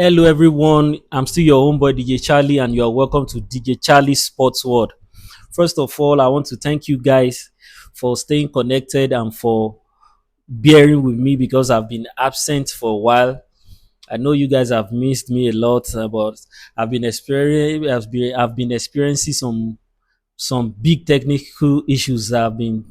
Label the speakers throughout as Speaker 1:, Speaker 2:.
Speaker 1: Hello, everyone. I'm still your homeboy DJ Charlie, and you are welcome to DJ Charlie Sports World. First of all, I want to thank you guys for staying connected and for bearing with me because I've been absent for a while. I know you guys have missed me a lot, but I've been experiencing some big technical issues that have been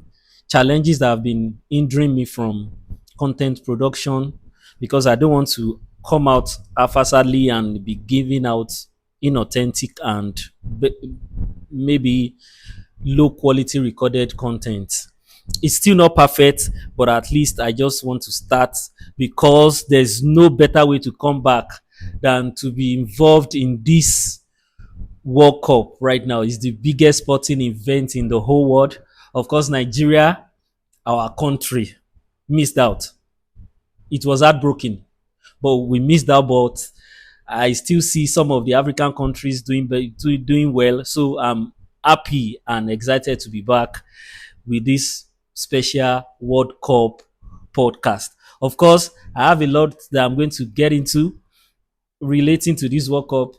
Speaker 1: challenges that have been hindering me from content production because I don't want to come out haphazardly and be giving out inauthentic and maybe low quality recorded content. It's still not perfect, but at least I just want to start because there's no better way to come back than to be involved in this World Cup right now. Is the biggest sporting event in the whole world. Of course, Nigeria, our country, missed out. It was heartbroken, but we missed out. But I still see some of the African countries doing well. So I'm happy and excited to be back with this special World Cup podcast. Of course, I have a lot that I'm going to get into relating to this World Cup.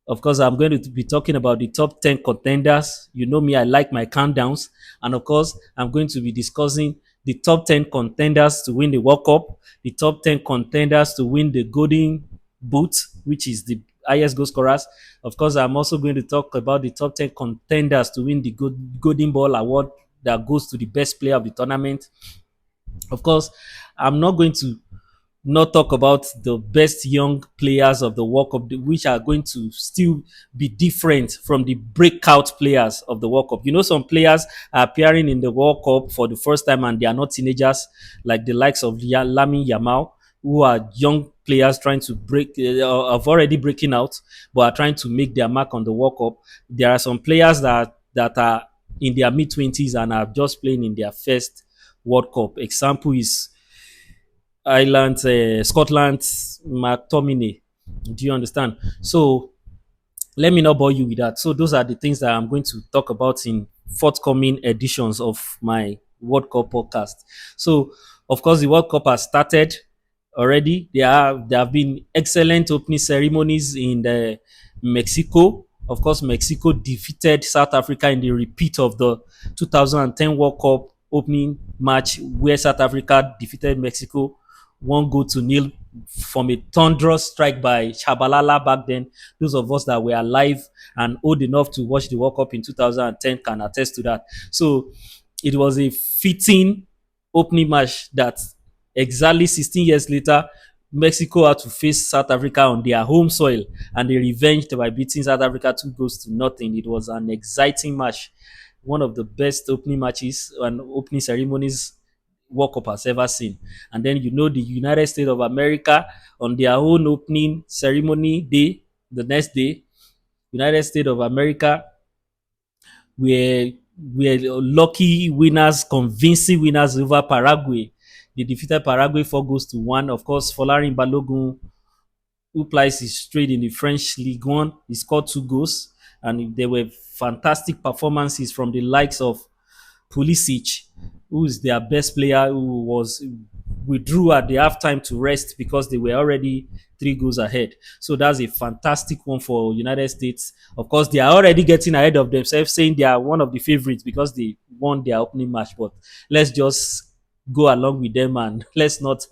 Speaker 1: Of course, I'm going to be talking about the top 10 contenders. You know me, I like my countdowns. And of course, I'm going to be discussing the top 10 contenders to win the World Cup, the top 10 contenders to win the Golden Boot, which is the highest goal scorers. Of course, I'm also going to talk about the top 10 contenders to win the Golden Ball Award that goes to the best player of the tournament. Of course, I'm not going to not talk about the best young players of the World Cup, which are going to still be different from the breakout players of the World Cup. You know, some players are appearing in the World Cup for the first time and they are not teenagers, like the likes of Lamine Yamal, who are young players trying to have already breaking out, but are trying to make their mark on the World Cup. There are some players that are in their mid-20s and are just playing in their first World Cup. Example is Ireland, Scotland, McTominay. Do you understand? So let me not bore you with that. So those are the things that I'm going to talk about in forthcoming editions of my World Cup podcast. So of course the World Cup has started already. There have been excellent opening ceremonies in Mexico. Of course, Mexico defeated South Africa in the repeat of the 2010 World Cup opening match where South Africa defeated Mexico 1-0 from a thunderous strike by Chabalala back then. Those of us that were alive and old enough to watch the World Cup in 2010 can attest to that. So it was a fitting opening match that exactly 16 years later, Mexico had to face South Africa on their home soil and they revenged by beating South Africa 2-0. It was an exciting match, one of the best opening matches and opening ceremonies World Cup has ever seen. And then you know the United States of America on their own opening ceremony day, the next day, United States of America were lucky winners, convincing winners over Paraguay. They defeated Paraguay 4-1. Of course, Folarin Balogun, who plays his straight in the French League One, he scored 2 goals. And there were fantastic performances from the likes of Pulisic, who is their best player, who was withdrew at the halftime to rest because they were already 3 goals ahead. So that's a fantastic one for United States. Of course, they are already getting ahead of themselves, saying they are one of the favorites because they won their opening match. But let's just go along with them and let's not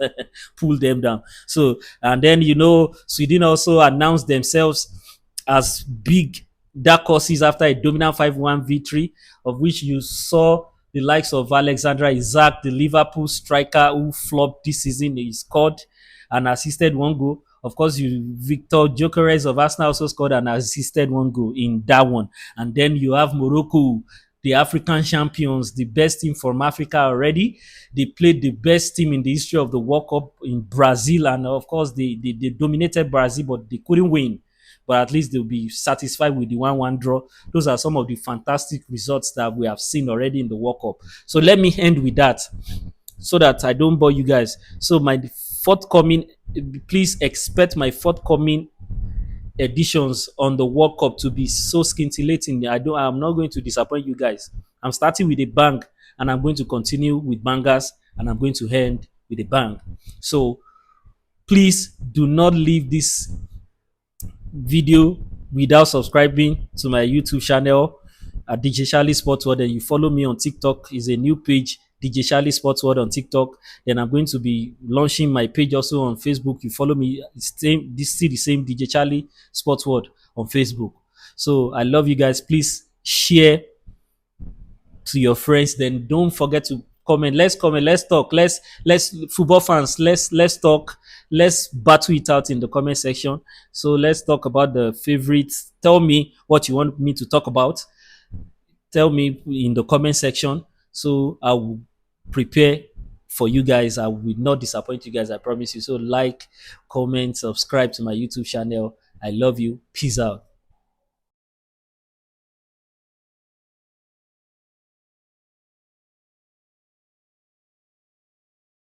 Speaker 1: pull them down. So, and then, you know, Sweden also announced themselves as big dark horses after a dominant 5-1 victory, of which you saw the likes of Alexandra Isak, the Liverpool striker who flopped this season. He scored and assisted 1 goal. Of course, Victor Gyökeres of Arsenal also scored and assisted 1 goal in that one. And then you have Morocco, the African champions, the best team from Africa already. They played the best team in the history of the World Cup in Brazil. And of course, they dominated Brazil, but they couldn't win. But at least they'll be satisfied with the 1-1 draw. Those are some of the fantastic results that we have seen already in the World Cup. So let me end with that so that I don't bore you guys. So my forthcoming, please expect my forthcoming editions on the World Cup to be so scintillating. I'm not going to disappoint you guys. I'm starting with a bang and I'm going to continue with bangers and I'm going to end with a bang. So please do not leave this video without subscribing to my YouTube channel at DJ Charlie Sports World, and you follow me on TikTok, is a new page, DJ Charlie Sports World on TikTok. Then I'm going to be launching my page also on Facebook. You follow me, same, this still the same DJ Charlie Sports World on Facebook. So I love you guys. Please share to your friends. Then don't forget to comment. Let's comment. Let's talk. Let's football fans. Let's talk. Let's battle it out in the comment section. So let's talk about the favorites. Tell me what you want me to talk about. Tell me in the comment section. So I will prepare for you guys. I will not disappoint you guys. I promise you. So like, comment, subscribe to my YouTube channel. I love you. Peace out.